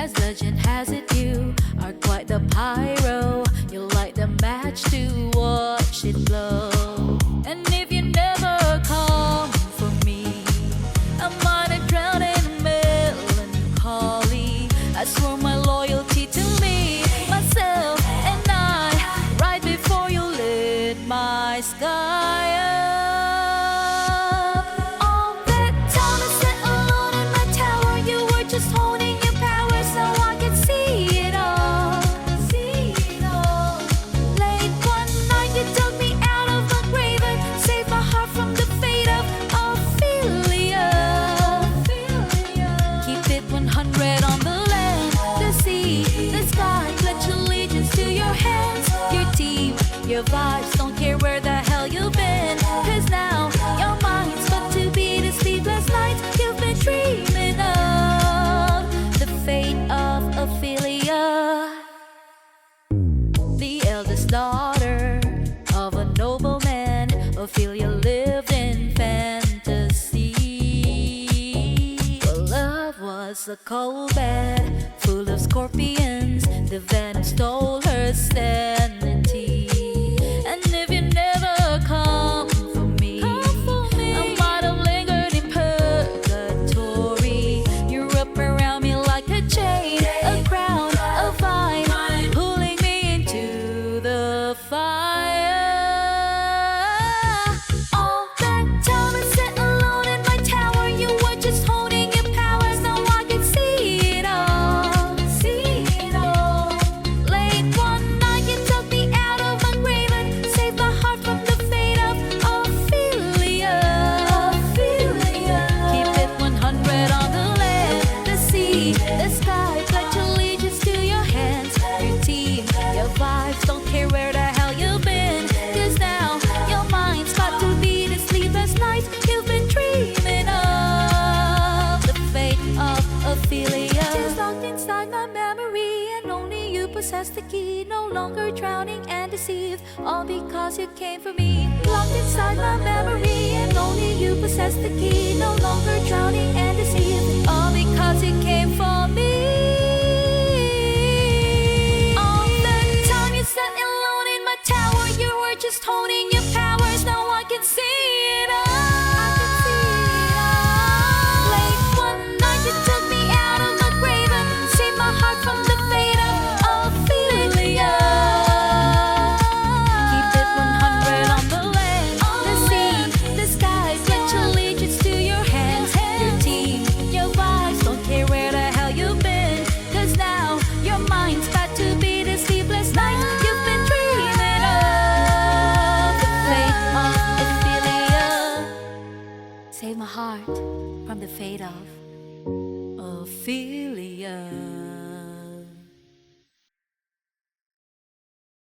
As legend has it, you are quite the pyro. You light the match to watch it blow. And if you never come for me, I might have drowned in melancholy. I swore my loyalty to me, myself, and I, right before you lit my sky up. All that time I sat alone in my tower, you were just holding your power so I could see it all. Late one night you dug me out of the grave and saved my heart from the fate of Ophelia. Keep it 100 on the land, the sea, the sky. Pledge allegiance to your hands, your team, your vibes. Don't care where the hell you've been, 'cause now your mind's but to be the sleepless nights you've been dreaming of. The fate of Ophelia, the eldest daughter of a nobleman. Ophelia lived in fantasy. Her love was a cold bed full of scorpions. The venom stole her sanity. And if you never come for me, I might have lingered in purgatory. You're up around me like a chain, a crown, a vine, pulling me into the fire. All that time I sat alone in my tower, you were just holding your power so I could see it all. Late one night you took me out of my grave and saved my heart from the fate of Ophelia. Keep it 100 on the land, the sea, the sky. Pledge allegiance to your hands, your team, your vibes. Don't care where the hell you've been, 'cause now your mind's about to be the sleepless nights you've been dreaming of. The fate of Ophelia is locked inside my memory, and only you possess the key. No longer drowning and deceived, all because you came for me. Locked inside my memory, and only you possess the key. No longer drowning and deceived, all because you came for me. All the time you sat alone in my tower, you were just holding your powers. Now I can see it all. Late one night you took me out of my grave and saved my heart from the fate of Ophelia. Keep it 100 on the land, the sea, the sky. Pledge allegiance to your hands, your team, your vibes. Don't care where the hell you've been, 'cause now your mind's about to be the sleepless night you've been dreaming of. The fate of Ophelia, save my heart from the fate of Ophelia.